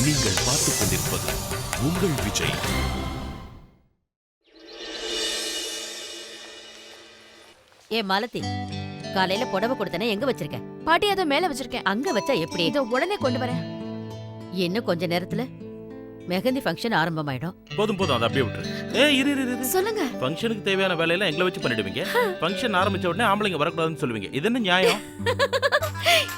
நீங்கள் பார்த்துக் கொண்டிருப்பது உங்கள் விஜய். மாலதி, காலையில புடவை கொடுத்தனே எங்க வச்சிருக்க? பாட்டி அதை மேல வச்சிருக்கேன். அங்க வச்சா எப்படி? இத உடனே கொண்டு வரேன். இன்னும் கொஞ்ச நேரத்துல மெஹந்தி ஃபங்க்ஷன் ஆரம்பமாயிடும். போதும் அதை அப்படியே விட்டுரு. இரு. சொல்லுங்க. ஃபங்க்ஷனுக்கு தேவையான வேலையெல்லாம் எங்களை வச்சு பண்ணிடுவீங்க. ஃபங்க்ஷன் ஆரம்பிச்ச உடனே ஆம்பளைங்க வரக்கூடாதுன்னு சொல்லுவீங்க. இது என்ன நியாயம்?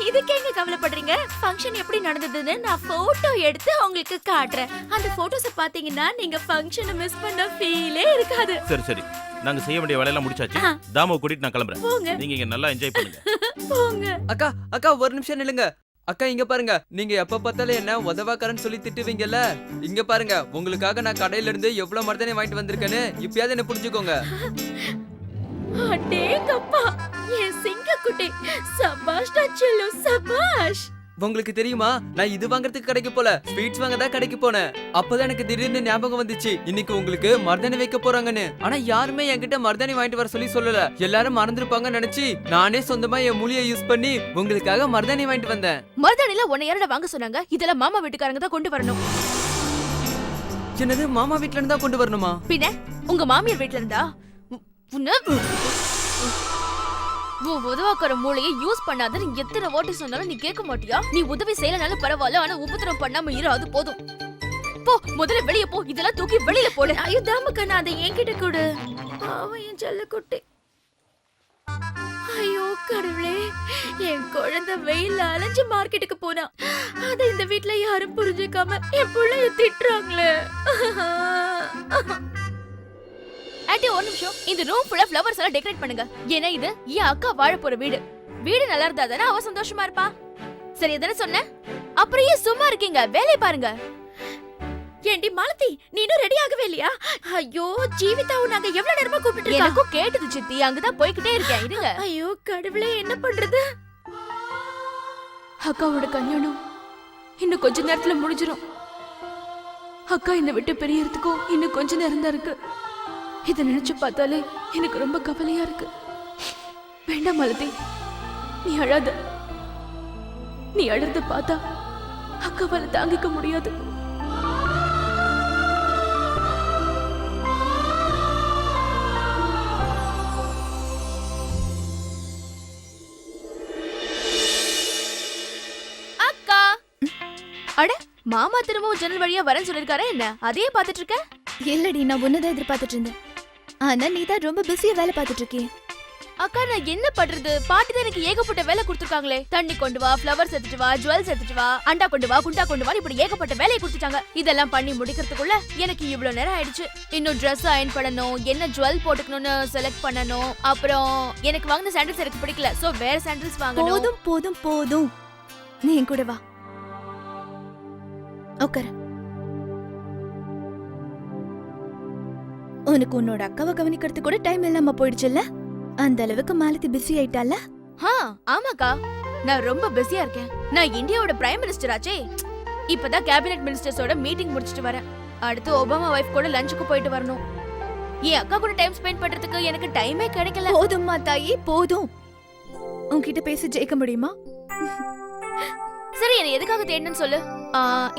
இதுக்கு எங்க கவலைப்படுறீங்க? ஃபங்க்ஷன் எப்படி நடந்ததுன்னு நான் போட்டோ எடுத்து உங்களுக்கு காட்டுறேன். அந்த போட்டோஸ பாத்தீங்கன்னா நீங்க ஃபங்க்ஷனை மிஸ் பண்ண ஃபீலே இருக்காது. சரி நாங்க செய்ய வேண்டிய வேலையெல்லாம் முடிச்சாச்சு. தாமோ கூட்டிட்டு நான் கிளம்புறேன். நீங்க இங்க நல்லா என்ஜாய் பண்ணுங்க. போங்க. அக்கா ஒரு நிமிஷம் நில்லுங்க. அக்கா இங்க பாருங்க, நீங்க எப்ப பார்த்தாலும் என்ன உதவாக்காரன்னு சொல்லி திட்டுவீங்கல்ல, இங்க பாருங்க உங்களுக்காக நான் கடையில இருந்து எவ்வளவு மருதாணி வாங்கிட்டு வந்திருக்கேன்னு இப்பயாவது என்ன புரிஞ்சுக்கோங்க. அடேங்கப்பா, என் சிங்கக்குட்டி, சபாஷ் செல்லு, சபாஷ். உங்களுக்கு தெரியுமா, நான் இது வாங்குறதுக்கு கடைக்கு போல, ஸ்வீட்ஸ் வாங்க தான் கடைக்கு போனேன். அப்பதான் எனக்கு திடீர்னு ஞாபகம் வந்துச்சு, இன்னைக்கு உங்களுக்கு மருதாணி வைக்க போறாங்கன்னு. ஆனா யாருமே என்கிட்ட மருதாணி வாங்கிட்டு வர சொல்லல. எல்லாரும் மறந்துருப்பாங்கன்னு நினைச்சு நானே சொந்தமா என் மூலியை யூஸ் பண்ணி உங்களுக்காக மருதாணி வாங்கிட்டு வந்தேன். மருதாணில உன்னை யாரட வாங்க சொன்னாங்க? இதெல்லாம் மாமா வீட்டுக்காரங்க தான் கொண்டு வரணும். என்னது, மாமா வீட்ல இருந்தா கொண்டு வரணுமா? பின்ன உங்க மாமியார் வீட்ல இருந்தா? உதவாக்கிற மூளையை யூஸ் பண்ணாதன்னு எத்தனை வாட்டி சொன்னாலும் நீ கேட்க மாட்டியா? நீ உதவி செய்யலனாலும் பரவாயில்ல, ஆனா உபத்திரம் பண்ணாம இரு, அது போதும். போ, முதல்ல வெளிய போ. இதெல்லாம் தூக்கி வெளியில போடு. ஐயோ தாமக்கா, நான் அதை என்கிட்ட கொடு. அவன் என் செல்லக்குட்டி. ஐயோ கடவுளே, என் குழந்தை வெயில்ல அலைஞ்சு மார்க்கெட்டுக்கு போனா, அத இந்த வீட்ல யாரும் புரிஞ்சுக்காம என் பிள்ளைய திட்டுறாங்களே. ஆண்டி ஒரு நிமிஷம், இந்த ரூம் ஃபுல்லா ஃப்ளவர்ஸ் எல்லாம் டெக்கரேட் பண்ணுங்க. ஏன்னா இது என் அக்கா வாழ போற வீடு. வீடு நல்லா இருந்தா தானே அவ சந்தோஷமா இருப்பா. சரி எதானே சொன்னேன், அப்புறம் ஏன் சும்மா இருக்கீங்க? வேலையை பாருங்க. ஏண்டி மாலதி, நீ இன்னும் ரெடி ஆகவே இல்லையா? ஐயோ ஜீவிதாவை நாங்க எவ்வளவு நேரமா கூப்பிட்டு இருக்கோம். எனக்கும் கேட்டது சித்தி, அங்கதான் போய்கிட்டே இருக்கேன். இருங்க. ஐயோ கடவுளே, என்ன பண்றது? அக்காவோட கல்யாணம் இன்னும் கொஞ்ச நேரத்துல முடிஞ்சிரும். அக்கா இந்த விட்டு பிரியறதுக்கும் இன்னும் கொஞ்ச நேரம் தான் இருக்கு. இதை நினைச்சு பார்த்தாலே எனக்கு ரொம்ப கவலையா இருக்கு. வேண்டாம் மாலதி, நீ அழாத. நீ அழுறத பார்த்தா அக்காவால தாங்கிக்க முடியாது. அக்கா, அட மாமா திரும்பவும் ஜன்னல் வழியா வரேன்னு சொல்லிருக்காரே, என்ன அதையே பாத்துட்டு இருக்க? இல்லடி, நான் உன்னதான் எதிர்பார்த்துட்டு இருந்தேன். ஆனா நீ தான் ரொம்ப பிஸியா வேலை பார்த்துட்டு இருக்கியே. அக்கா நான் என்ன பண்றது? பாட்டி தான் எனக்கு ஏகப்பட்ட வேலை கொடுத்துருக்காங்களே. தண்ணி கொண்டு வா, ஃப்ளவர்ஸ் எடுத்துட்டு வா, ஜுவல்ஸ் எடுத்துட்டு வா, அண்டா கொண்டு வா, குண்டா கொண்டு வா, இப்படி ஏகப்பட்ட வேலையை கொடுத்துட்டாங்க. இதெல்லாம் பண்ணி முடிக்கிறதுக்குள்ள எனக்கு இவ்வளவு நேரம் ஆயிடுச்சு. இன்னும் ட்ரெஸ் அயர்ன் பண்ணணும், என்ன ஜுவல் போட்டுக்கணும்னு செலக்ட் பண்ணணும். அப்புறம் எனக்கு வாங்கின சாண்டல்ஸ் எனக்கு பிடிக்கல, சோ வேற சாண்டல்ஸ் வாங்கணும். போதும் போதும் போதும், நீ என் கூட வா. உட்காரு. உனக்கு உன்னோட அக்காவை கவனிக்கிறதுக்கு கூட டைம் இல்லாம போயிடுச்சுல்ல? அந்த அளவுக்கு மாலதி பிஸி ஆயிட்டால? ஆமாக்கா, நான் ரொம்ப பிஸியா இருக்கேன். நான் இந்தியாவோட பிரைம் மினிஸ்டர் ஆச்சே. இப்பதான் கேபினெட் மினிஸ்டர்ஸோட மீட்டிங் முடிச்சிட்டு வரேன். அடுத்து ஒபாமா வைஃப் கூட லஞ்சுக்கு போயிட்டு வரணும். என் அக்கா கூட டைம் ஸ்பெண்ட் பண்றதுக்கு எனக்கு டைமே கிடைக்கல. போதும்மா தாயி, போதும். உன்கிட்ட பேசி ஜெயிக்க முடியுமா? சரி, என்ன எதுக்காக தேடணும்னு சொல்லு.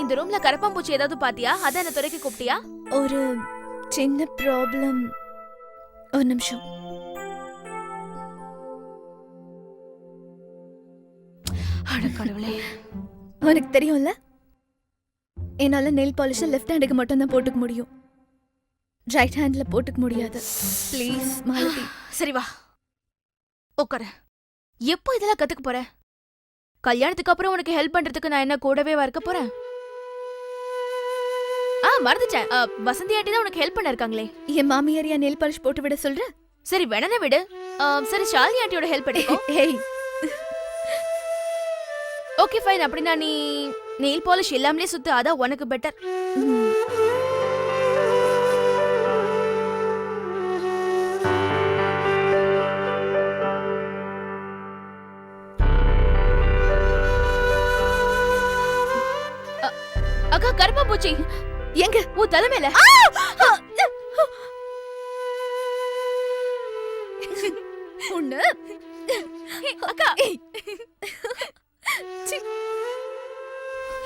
இந்த ரூம்ல கரப்பாம்பூச்சி ஏதாவது பாத்தியா? அதான் என்ன துறைக்கு கூப்பிட்டியா? ஒரு சின்ன ப்ராப்ளம். ஒரு நிமிஷம். அட கடவுளே, உனக்கு தெரியும்ல, என்னால நெயில் பாலிஷ் லெஃப்ட் ஹேண்டுக்கு மட்டும் தான் போட்டுக்க முடியும், ரைட் ஹேண்ட்ல போட்டுக்க முடியாது. ப்ளீஸ் மாலதி. சரி வா உட்காரு. எப்போ இதெல்லாம் கத்துக்க போற? கல்யாணத்துக்கு அப்புறம் உனக்கு ஹெல்ப் பண்றதுக்கு நான் என்ன கூடவே இருக்க போறேன்? மறந்துட்டேன், வசந்தி ஆண்டி தான் உனக்கு ஹெல்ப் பண்ண இருக்காங்களே. என் மாமியார் என் நெயில் பாலிஷ் போட்டு விட சொல்ற? சரி வேணா விடு. சரி ஷாலினி ஆண்டியோட ஹெல்ப் பண்ணிக்கோ. ஏய், ஓகே ஃபைன். அப்படினா நீ நெயில் பாலிஷ் இல்லாமலே சுத்து, அதான் உனக்கு பெட்டர். அக்கா கருப்பா பூச்சி எங்க? உன் தலைமையில. உன்ன அக்கா,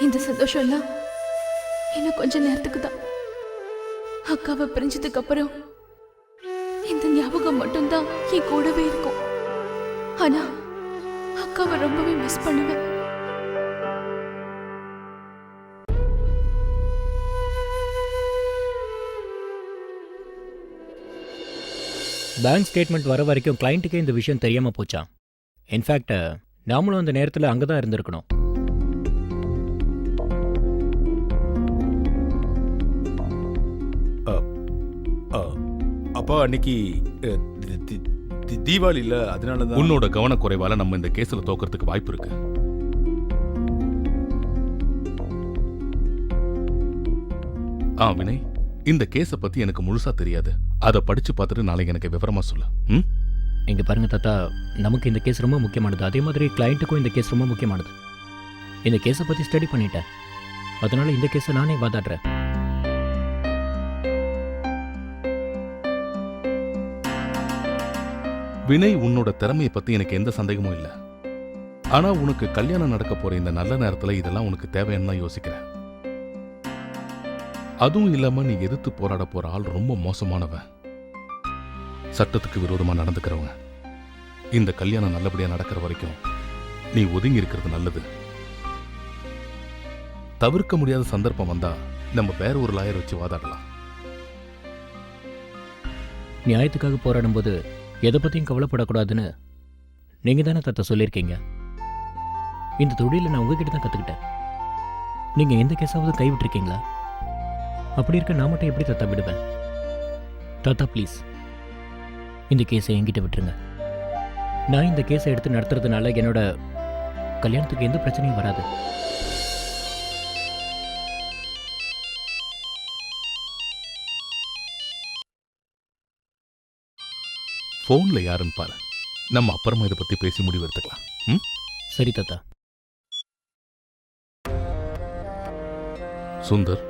இந்த சந்தோஷம் எல்லாம் இன்னும் கொஞ்ச நேரத்துக்கு தான். அக்காவை பிரிஞ்சதுக்கு அப்புறம் இந்த ஞாபகம் மட்டும்தான் என் கூடவே இருக்கும். ஆனா அக்காவை ரொம்பவே மிஸ் பண்ணுவேன். பேங்க் ஸ்டேட்மெண்ட் வர வரைக்கும் கிளைண்ட்டுக்கே இந்த விஷயம் தெரியாமல் போச்சான். இன்ஃபேக்ட் நாமளும் அந்த நேரத்தில் அங்கே தான் இருந்திருக்கணும். அப்பா அன்னைக்கு தீபாவளி இல்ல, அதனால தான். உன்னோட கவனக்குறைவால நம்ம இந்த கேஸ்ல தோக்கறதுக்கு வாய்ப்பு இருக்கு. வினய், இந்த கேஸ பத்தி எனக்கு முழுசா தெரியாது. அதை படிச்சு பார்த்துட்டு நாளைக்கு எனக்கு விவரமா சொல்லு. இங்கே பாருங்க தாத்தா, நமக்கு இந்த கேஸ் ரொம்ப முக்கியமானது. அதே மாதிரி கிளைண்ட்டுக்கும் இந்த கேஸ் ரொம்ப முக்கியமானது. இந்த கேஸை பற்றி ஸ்டடி பண்ணிட்டேன். அதனால இந்த கேஸை நானே வாதாடுறேன். வினய், உன்னோட திறமையை பத்தி எனக்கு எந்த சந்தேகமும் இல்லை. ஆனா உனக்கு கல்யாணம் நடக்க போற இந்த நல்ல நேரத்துல இதெல்லாம் உனக்கு தேவைன்னு தான் யோசிக்கிறேன். அதுவும் இல்லாம நீ எதிர்த்து போராட போற ஆள் ரொம்ப மோசமானவன், சட்டத்துக்கு விரோதமா நடந்துக்கிறவங்க. இந்த கல்யாணம் நல்லபடியா நடக்கிற வரைக்கும் நீ ஒதுங்கி இருக்கிறது நல்லது. தவிர்க்க முடியாத சந்தர்ப்பம் வந்தா நம்ம வேற ஒரு லாயர் வச்சு வாதாடலாம். நியாயத்துக்காக போராடும்போது எதை பற்றியும் கவலைப்படக்கூடாதுன்னு நீங்கள் தானே தாத்தா சொல்லியிருக்கீங்க. இந்த தொழிலை நான் உங்ககிட்ட தான் கற்றுக்கிட்டேன். நீங்கள் எந்த கேஸாவது கைவிட்டிருக்கீங்களா? அப்படி இருக்க நான் மட்டும் எப்படி தாத்தா விடுவேன்? தாத்தா ப்ளீஸ், இந்த கேஸை என்கிட்ட விட்டுருங்க. நான் இந்த கேஸை எடுத்து நடத்துறதுனால என்னோட கல்யாணத்துக்கு எந்த பிரச்சனையும் வராது. போன்ல யாருன்னு பாரு. நம்ம அப்புறமா இதை பத்தி பேசி முடிவு எடுத்துக்கலாம். சரி தாத்தா. சுந்தர்,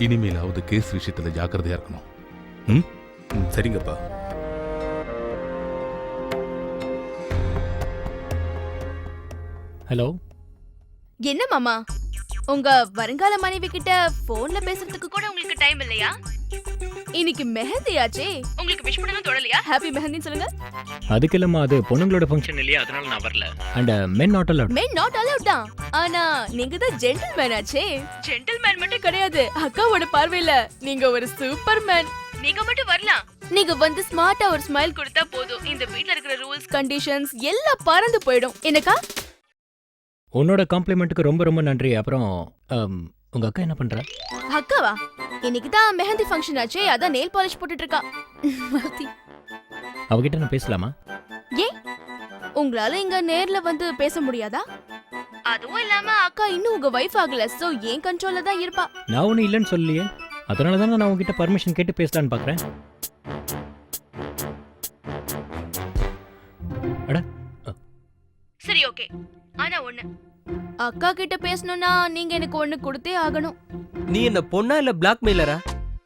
இனிமேலாவது கேஸ் விஷயத்துல ஜாக்கிரதையா இருக்கணும். சரிங்கப்பா. ஹலோ. என்ன மாமா, உங்க வருங்கால மனைவி கிட்ட போன்ல பேசுறதுக்கு கூட உங்களுக்கு டைம் இல்லையா? இன்னைக்கு மெஹந்தி ஆச்சே, உங்களுக்கு விஷ் பண்ணனும் தோணலையா? ஹாப்பி மெஹந்தின்னு சொல்லுங்க. அதுக்கு இல்லம்மா, அது பொண்ணுங்களோட ஃபங்க்ஷன் இல்லையா, அதனால நான் வரல. And men not allowed. Men not allowed தான். ஆனா நீங்க தான் ஜென்டில்மேன் ஆச்சே. ஜென்டில்மேன் மட்டும் கிடையாது, அக்காவோட பார்வையில நீங்க ஒரு சூப்பர்மேன். நீங்க மட்டும் வரலாம். நீங்க வந்து ஸ்மார்ட்டா ஒரு ஸ்மைல் கொடுத்தா போதும், இந்த வீட்ல இருக்கிற ரூல்ஸ் கண்டிஷன்ஸ் எல்லாம் பறந்து போயிடும். என்னக்கா? உன்னோட காம்ப்ளிமெண்ட்டுக்கு ரொம்ப ரொம்ப நன்றி. அப்புறம் உங்க அக்கா என்ன பண்றா? அக்காவா? இன்னைக்கு தான் மெஹந்தி ஃபங்க்ஷன் ஆச்சே, அதான் நெயில் பாலிஷ் போட்டுட்டு இருக்கா. அவகிட்ட நான் பேசலாமா? ஏன், உங்களால இங்க நேர்ல வந்து பேச முடியாதா? அதுவும் இல்லாம அக்கா இன்னும் உங்க வைஃப் ஆகல, சோ ஏன் கண்ட்ரோல்ல தான் இருப்பா. நான் ஒன்னும் இல்லைன்னு சொல்லலையே, அதனால தானே நான் உங்ககிட்ட பர்மிஷன் கேட்டு பேசலான்னு பாக்குறேன். அட சரி, ஓகே. ஆனா ஒண்ணு, அக்கா கிட்ட பேசணும்னா நீங்க எனக்கு ஒண்ணு கொடுத்தே ஆகணும். நீ என்ன பொண்ணா இல்ல பிளாக்மெயிலரா?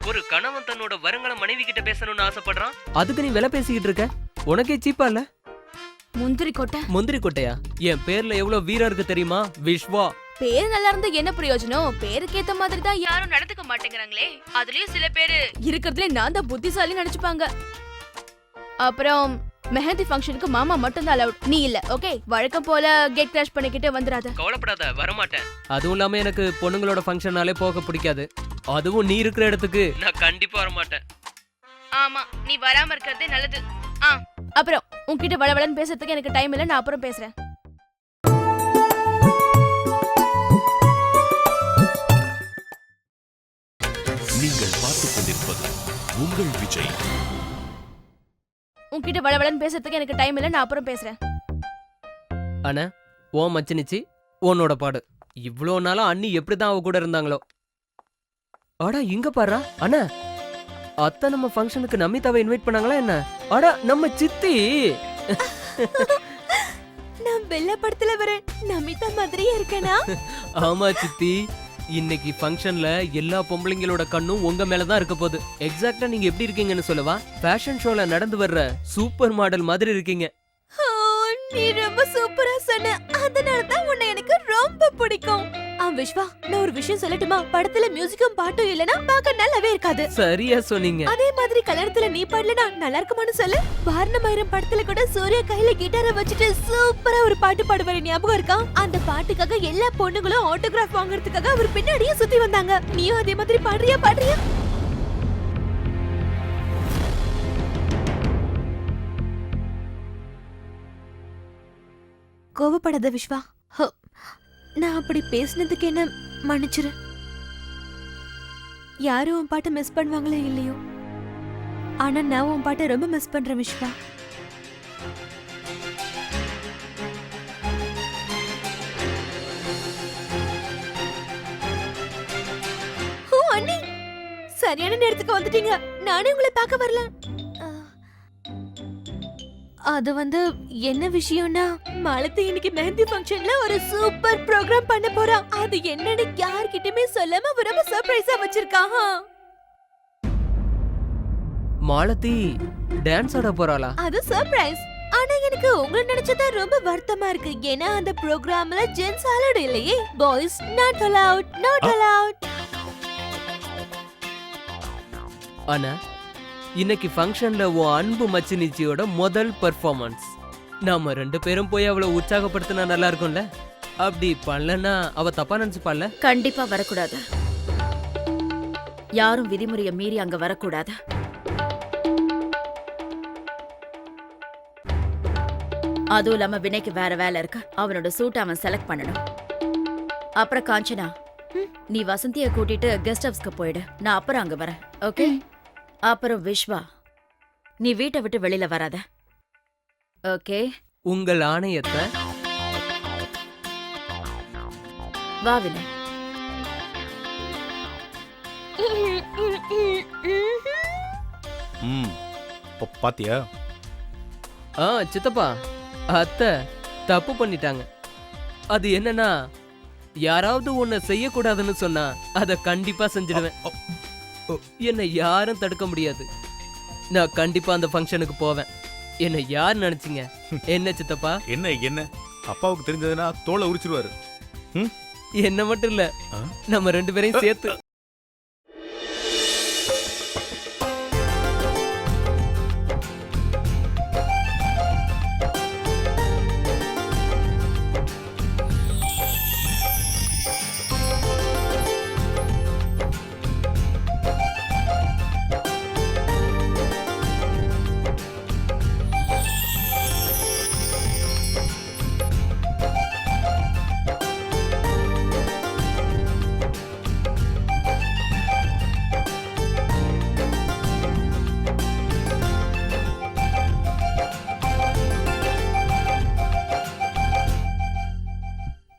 ஒரு கணவன் தன்னோட வருங்கால மனைவி கிட்ட பேசணும்னு ஆசைப்படுறான், அதுக்கு நீ விலை பேசிக்கிட்டு இருக்க? உனக்கே சீப்பா இல்ல? முந்திரி கொட்டை. முந்திரி கொட்டையா? என் பேர்ல எவ்வளவு வீரம் இருக்கு தெரியுமா? விஸ்வா. பேரு நல்லா இருந்தா என்ன பிரயோஜனம்? பேருக்கு ஏத்த மாதிரி தான் யாரும் நடந்துக்க மாட்டேங்கிறாங்களே. அதுலயும் சில பேரு இருக்கிறதுல நான் தான் புத்திசாலி நினைச்சுப்பாங்க. அப்புறம் மெஹந்தி ஃபங்க்ஷனுக்கு மாமா மட்டும் தான் அலவுட், நீ இல்ல. ஓகே, வழக்கம் போல கேட் கிராஷ் பண்ணிக்கிட்டு வந்துராத. கவலைப்படாத, வர மாட்டேன். அதுவும் இல்லாம எனக்கு பொண்ணுங்களோட ஃபங்க்ஷனாலே போக பிடிக்காது. அதுவும் நீ இருக்கிற இடத்துக்கு நான் கண்டிப்பா வர மாட்டேன். ஆமா, நீ வராம இருக்கிறதே நல்லது. அப்புறம் உன்கிட்ட வளவளன்னு பேசுறதுக்கு எனக்கு டைம் இல்ல, நான் அப்புறம் பேசுறேன். நீங்கள் பார்த்துக் கொண்டிருப்பது உங்கள் விஜய். உன்கிட்ட வளவளன்னு பேசுறதுக்கு எனக்கு டைம் இல்ல, நான் அப்புறம் பேசுறேன். அண்ணா, ஓ மச்சினிச்சி உன்னோட பாடு. இவ்வளோ நாளா அண்ணி எப்படிதான் அவ கூட இருந்தாங்களோ. அடா இங்க பாரு அண்ணா, அத்தை நம்ம ஃபங்க்ஷனுக்கு நமிதாவை இன்வைட் பண்ணாங்களா என்ன? அடா நம்ம சித்தி. நான் வெள்ள படத்துல வர நமிதா மாதிரியே இருக்கேனா? ஆமா சித்தி, இன்னைக்கு ஃபங்க்ஷன்ல எல்லா பொம்பளைங்களோட கண்ணும் உங்க மேலதான் இருக்க போகுது. எக்ஸாக்ட்டா நீங்க எப்படி இருக்கீங்கன்னு சொல்லவா? ஃபேஷன் ஷோல நடந்து வர்ற சூப்பர் மாடல் மாதிரி இருக்கீங்க. நீ ரொம்ப சூப்பரா சொன்ன, அதனால தான் உன்னை எனக்கு ரொம்ப பிடிக்கும். விஸ்வா, நான் ஒரு விஷயம் சொல்லட்டுமா? படத்துல மியூசிக்கும் பாட்டும் இல்லனா பார்க்க நல்லாவே இருக்காது. சரியா சொன்னீங்க. அதே மாதிரி கல்யாணத்துல நீ பாடலனா நல்லா இருக்குமான்னு சொல்லு. வாரணமாயிரம் படத்துல கூட சூர்யா கையில கிட்டாரை வச்சுட்டு சூப்பரா ஒரு பாட்டு பாடுவாரு, ஞாபகம் இருக்கா? அந்த பாட்டுக்காக எல்லா பொண்ணுங்களும் ஆட்டோகிராஃப் வாங்குறதுக்காக அவர் பின்னாடியே சுத்தி வந்தாங்க. நீயும் அதே மாதிரி பாடுறியா? கோவப்படாத விஸ்வா. நான் அப்படி பேசினதுக்கு என்ன மன்னிச்சிரு. யாரும் உன் பாட்டை மிஸ் பண்ணுவாங்களோ இல்லையோ, ஆனா நான் உன் பாட்டை ரொம்ப மிஸ் பண்றேன் விஸ்வா. ஓ அண்ணி, சரியான நேரத்துக்கு வந்துட்டீங்க. நானே உங்களை பார்க்க வரல. அது என்ன விஷயம்னா, மாலதி இன்னைக்கு மெஹந்தி ஃபங்க்ஷன்ல ஒரு சூப்பர் ப்ரோக்ராம் பண்ண போறா. அது என்னன்னு யார்கிட்டயுமே சொல்லாம ரொம்ப சர்ப்ரைஸா வச்சிருக்கா. மாலதி டான்ஸ் ஆட போறாளா? அது சர்ப்ரைஸ். ஆனா எனக்கு உங்களை நினைச்சதா ரொம்ப வருத்தமா இருக்கு. ஏன்னா அந்த ப்ரோக்ராம்ல ஜென்ஸ் அலௌட் இல்லையே. Boys not allowed. ஆனா இன்னைக்கு ஃபங்க்ஷன்ல உன் அன்பு மச்சினிச்சியோட முதல் பெர்ஃபார்மன்ஸ். நாம 2 பேரும் போய் அவளை உற்சாகப்படுத்தினா நல்லா இருக்கும்ல? அப்படி பண்ணலன்னா அவ தப்பா நினைச்சுப்பாள்ல? கண்டிப்பா வரக்கூடாது. யாரும் விதிமுறையை மீறி அங்க வரக்கூடாது. அதுவும் இல்லாம வினைக்கு வேற வேலை இருக்கு. அவனோட சூட் அவன் செலக்ட் பண்ணணும். அப்புறம் காஞ்சனா, நீ வசந்தியை கூட்டிட்டு கெஸ்ட் ஹவுஸ்க்கு போயிடு. நான் அப்புறம் அங்க வரேன். ஓகே? அப்புறம் விஸ்வா, நீ வீட்டை விட்டு வெளியில வராத. ஓகே? உங்கள் ஆணையத்தை. வா வினய். பாத்தியா? சித்தப்பா, அத்தை தப்பு பண்ணிட்டாங்க. அது என்னன்னா, யாராவது உன்னை செய்யக்கூடாதுன்னு சொன்னா அதை கண்டிப்பா செஞ்சிடுவேன். என்னை யாரும் தடுக்க முடியாது. நான் கண்டிப்பா அந்த ஃபங்க்ஷனுக்கு போவேன். என்னை யார் நினைச்சீங்க? என்ன சித்தப்பா? என்ன அப்பாவுக்கு தெரிஞ்சதுன்னா தோலை உரிச்சிருவாரு. என்ன மட்டும் இல்ல, நம்ம 2 பேரையும் சேர்த்து.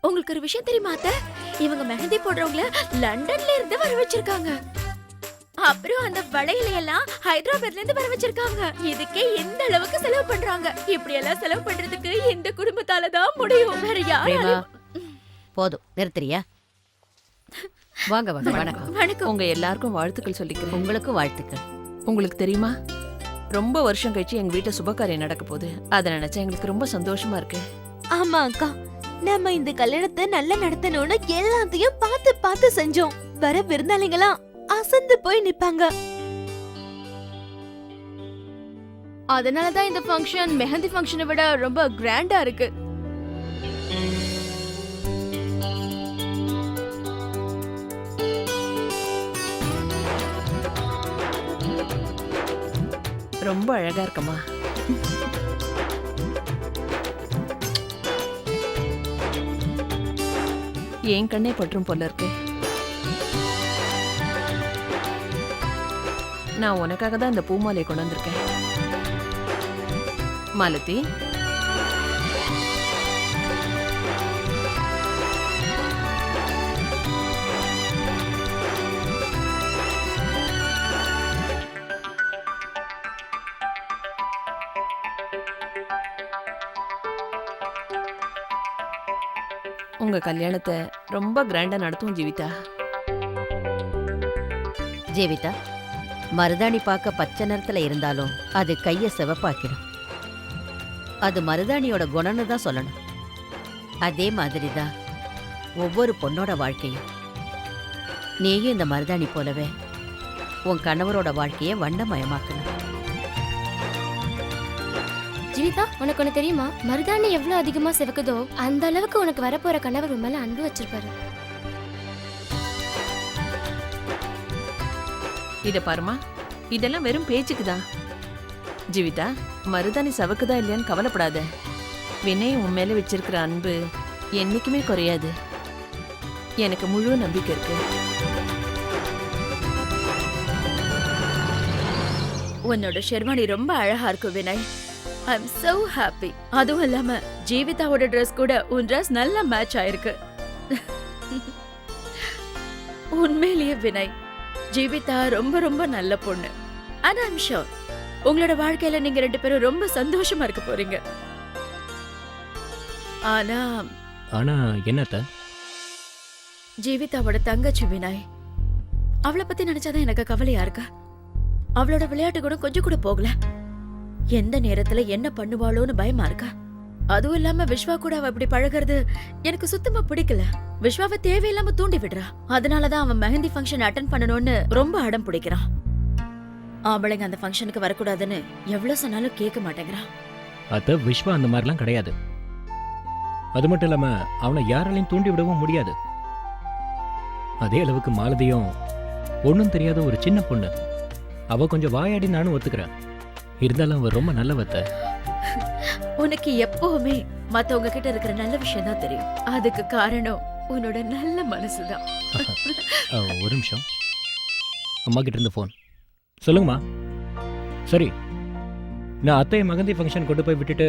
உங்களுக்கு ஒரு விஷயம் தெரியுமா அத்தை? இவங்க மெஹந்தி போடுறவங்கள லண்டன்ல இருந்து வர வச்சிருக்காங்க. அப்புறம் அந்த வளையலை எல்லாம் ஹைதராபாத்ல இருந்து வர வச்சிருக்காங்க. இதுக்கே இந்த அளவுக்கு செலவு பண்றாங்க. இப்படி எல்லாம் செலவு பண்றதுக்கு இந்த குடும்பத்தால தான் முடியும். வேற யாரும். போதும், நிறுத்துறியா? வாங்க வாங்க. வணக்கம். வணக்கம். உங்க எல்லாருக்கும் வாழ்த்துக்கள் சொல்லிக்கிறேன். உங்களுக்கும் வாழ்த்துக்கள். உங்களுக்கு தெரியுமா, ரொம்ப வருஷம் கழிச்சு எங்க வீட்டுல சுபகாரியம் நடக்க போகுது. அதை நினைச்சா எங்களுக்கு ரொம்ப சந்தோஷமா இருக்கு. ஆமா அக்கா, நம்ம இந்த கல்யாணத்தை நல்லா நடத்தணும்னு எல்லாத்தையும் பார்த்து செஞ்சோம். வர விருந்தாளிங்களாம் அசந்து போய் நிப்பாங்க. அதனாலதான் இந்த ஃபங்க்ஷன் மெஹந்தி ஃபங்க்ஷனை விட ரொம்ப கிராண்டா இருக்கு. ரொம்ப அழகா இருக்கமா. என் கண்ணே பற்றும் போல இருக்கு. நான் உனக்காக தான் இந்த பூமாலையை கொண்டு வந்திருக்கேன். மாலதி, உங்க கல்யாணத்தை ரொம்ப கிராண்டா நடத்தும் ஜீவிதா. ஜீவிதா, மருதாணி பார்க்க பச்சை நிறத்துல இருந்தாலும் அது கைய சிவப்பாக்கிடும். அது மருதாணியோட குணம்னு தான் சொல்லணும். அதே மாதிரிதான் ஒவ்வொரு பொண்ணோட வாழ்க்கையும். நீயும் இந்த மருதாணி போலவே உன் கணவரோட வாழ்க்கையை வண்ணமயமாக்கணும். ஜீவிதா, உனக்கு ஒண்ணு தெரியுமா? மருதாணி எவ்வளவு அதிகமா சிவக்குதோ அந்த அளவுக்கு உனக்கு வரப்போற கணவர் உன் மேல அன்பு வச்சிருப்பாரு. இத பாருமா, இதெல்லாம் வெறும் பேச்சுக்குதான். ஜீவிதா, மருதாணி சவக்குதா இல்லையான்னு கவலைப்படாத. வினய் உன் மேல வச்சிருக்கிற அன்பு என்னைக்குமே குறையாது. எனக்கு முழு நம்பிக்கை இருக்கு. உன்னோட ஷெர்வானி ரொம்ப அழகா இருக்கு வினய். ஐ அம் so happy. அதுவும் இல்லாம ஜீவிதாவோட Dress கூட உன் Dress நல்ல மேட்ச் ஆயிருக்கு. உண்மையிலேயே வினய், ஜீவிதா ரொம்ப ரொம்ப நல்ல பொண்ணு. and I'm sure உங்களோட வாழ்க்கையில நீங்க 2 பேரும் ரொம்ப சந்தோஷமா இருக்க போறீங்க. ஆனா ஆனா என்னத்த? ஜீவிதாவோட தங்கச்சி வினய், அவளை பத்தி நினைச்சாதான் எனக்கு கவலையா இருக்கா. அவளோட விளையாட்டு கூட கொஞ்சம் கூட போகல. எந்த நேரத்துல என்ன பண்ணுவாளோன்னு பயமா இருக்கா. அதுவும் இல்லாம விஸ்வா கூட அவ இப்படி பழகிறது எனக்கு சுத்தமா பிடிக்கல. விஸ்வாவை தேவையில்லாம தூண்டி விடுறா. அதனாலதான் அவன் மெஹந்தி ஃபங்க்ஷன் அட்டென்ட் பண்ணணும்னு ரொம்ப அடம் பிடிக்கிறான். ஆம்பளைங்க அந்த ஃபங்க்ஷனுக்கு வரக்கூடாதுன்னு எவ்வளவு சொன்னாலும் கேட்க மாட்டேங்கிறான். அத்த, விஸ்வா அந்த மாதிரிலாம் கிடையாது. அது மட்டும் இல்லாம அவனை யாராலையும் தூண்டி விடவும் முடியாது. அதே அளவுக்கு மாலதியும் ஒன்றும் தெரியாத ஒரு சின்ன பொண்ணு. அவ கொஞ்சம் வாயாடி நானும் ஒத்துக்கிறேன். இருந்தாலும் அவ ரொம்ப நல்லவத்த. உனக்கு எப்பவுமே மத்தவங்க கிட்ட இருக்கிற நல்ல விஷயம் தான் தெரியும். அதுக்கு காரணம் உன்னோட நல்ல மனசுதான். ஒரு நிமிஷம், அம்மா கிட்ட இருந்து ஃபோன். சொல்லுங்கம்மா. சரி, நான் அத்தையை மகந்தி ஃபங்க்ஷன் கொண்டு போய் விட்டுட்டு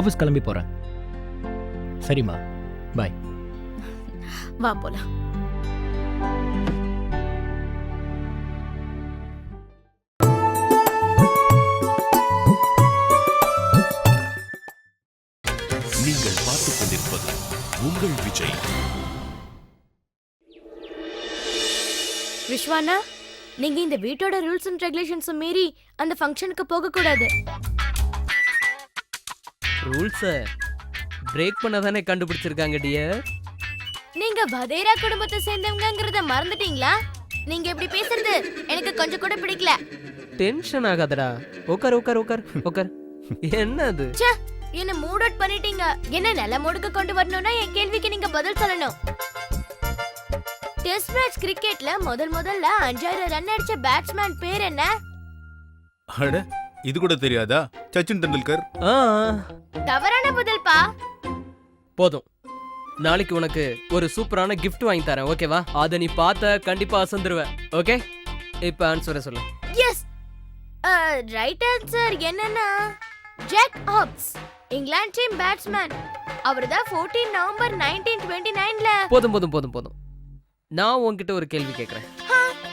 ஆஃபீஸ் கிளம்பி போறேன். சரிம்மா, பாய். வா போலாம். நீங்கள் பார்த்துக் கொண்டிருப்பது உங்கள் விஜய். விஸ்வானா, நீங்க இந்த வீட்டோட ரூல்ஸ் அண்ட் ரெகுலேஷன்ஸ் மீறி அந்த ஃபங்க்ஷனுக்கு போக கூடாது. ரூல்ஸ பிரேக் பண்ணதானே கண்டுபிடிச்சிருக்காங்க டியர். நீங்க வதேரா குடும்பத்தை சேர்ந்தவங்கங்கறத மறந்துட்டீங்களா? நீங்க இப்படி பேசுறது எனக்கு கொஞ்சம் கூட பிடிக்கல. டென்ஷன் ஆகாதடா. உட்கார் உட்கார் உட்கார் உட்கார். என்னது? ச்சே, என்ன மூட் அவுட் பண்ணிட்டீங்க. என்ன நல்ல மூடுக்கு கொண்டு வரணும்னா என் கேள்விக்கு நீங்க பதில் சொல்லணும். டெஸ்ட் மேட்ச் கிரிக்கெட்ல முதல்ல 5000 ரன் அடிச்ச பேட்ஸ்மேன் பேர் என்ன? அட, இது கூட தெரியாதா? சச்சின் டெண்டுல்கர். தவறான பதில்பா. போதும், நாளைக்கு உனக்கு ஒரு சூப்பரான கிஃப்ட் வாங்கி தரேன், ஓகேவா? அத நீ பார்த்த கண்டிப்பா அசந்துருவ. ஓகே, இப்ப ஆன்சரை சொல்லு. எஸ், ரைட் ஆன்சர் என்னன்னா Jack Hobbs, England team batsman. அவர்தான் 14 நவம்பர் 1929ல. போதும் போதும் போதும் போதும். நான் உன்கிட்ட ஒரு கேள்வி கேக்குறேன்.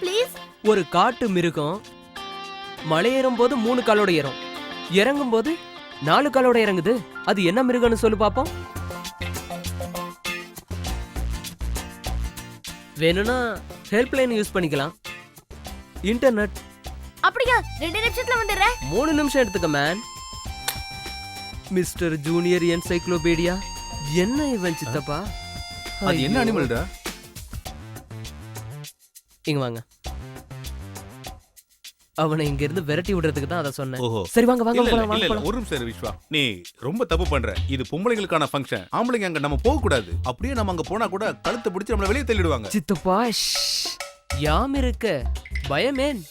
ப்ளீஸ். ஒரு காட்டு மிருகம் மலையேறும் போது 3 காலோட ஏறும், இறங்கும் போது 4 காலோட இறங்குது. அது என்ன மிருகம்னு சொல்லு பாப்போம். வேணும்னா ஹெல்ப்லைன் யூஸ் பண்ணிக்கலாம், இன்டர்நெட். அப்படியா? 2 நிமிஷத்துல வந்துடுறேன். 3 நிமிஷம் எடுத்துக்க மேன். Mister junior encyclopedia. என்ன இவன் சித்தப்பா? அது என்ன அனிமல்டா? இங்க வாங்க. அவனை இங்க இருந்து விரட்டி விடுறதுக்கு தான் அத சொன்னேன். ஓஹோ. சரி வாங்க வாங்க இல்ல, போலாம், இல்ல, வாங்க இல்ல, போலாம். ஒரு நிமிஷம் இரு விஸ்வா. நீ ரொம்ப தப்பு பண்ற. இது பொம்பளைங்களுக்கான ஃபங்க்ஷன். ஆம்பளைங்க அங்க நம்ம போக கூடாது. அப்படியே நம்ம அங்க போனா கூட கழுத்தை பிடிச்சு நம்மள வெளியே தள்ளிடுவாங்க. சித்தப்பா, யாம் இருக்க பயமேன்.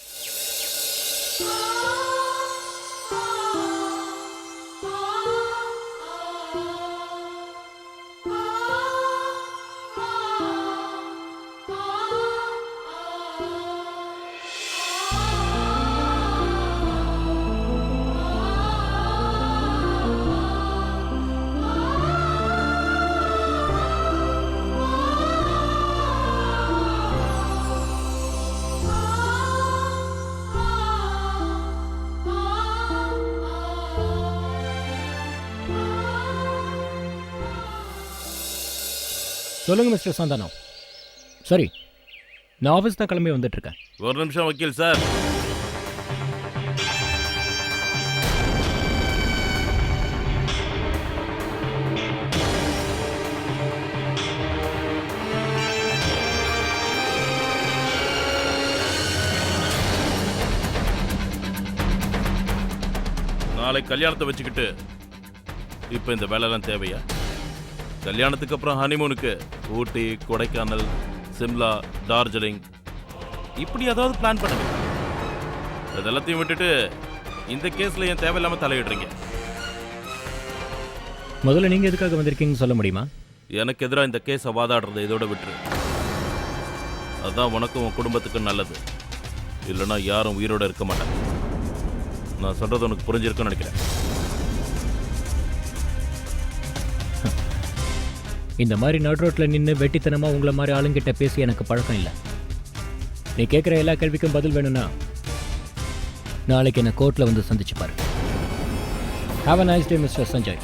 சொல்லுங்க மிஸ்டர் சந்தானம். சரி, நான் ஆஃபீஸ் தான் கிளம்பி வந்துட்டு இருக்கேன். ஒரு நிமிஷம் வக்கீல் சார். நாளைக்கு கல்யாணத்தை வச்சுக்கிட்டு இப்போ இந்த வேலைலாம் தேவையா? கல்யாணத்துக்கு அப்புறம் ஹனிமூனுக்கு ஊட்டி, கொடைக்கானல், சிம்லா, டார்ஜிலிங் இப்படி ஏதாவது பிளான் பண்ணுங்க. இதெல்லாத்தையும் விட்டுட்டு இந்த கேஸ்ல ஏன் தேவையில்லாம தலையிடுறீங்க? முதல்ல நீங்கள் எதுக்காக வந்திருக்கீங்கன்னு சொல்ல முடியுமா? எனக்கு எதிராக இந்த கேஸை வாதாடுறதை இதோட விட்டுரு. அதான் உனக்கும் உன் குடும்பத்துக்கும் நல்லது. இல்லைன்னா யாரும் உயிரோட இருக்க மாட்டாங்க. நான் சொல்றது உனக்கு புரிஞ்சிருக்குன்னு நினைக்கிறேன். இந்த மாதிரி நடு ரோட்டில் நின்று வெட்டித்தனமாக உங்களை மாதிரி ஆளுங்கிட்ட பேசி எனக்கு பழக்கம் இல்லை. நீ கேட்குற எல்லா கேள்விக்கும் பதில் வேணும்னா நாளைக்கு என்னை கோர்ட்டில் வந்து சந்திச்சு பாரு. Have a nice day mister Sanjay.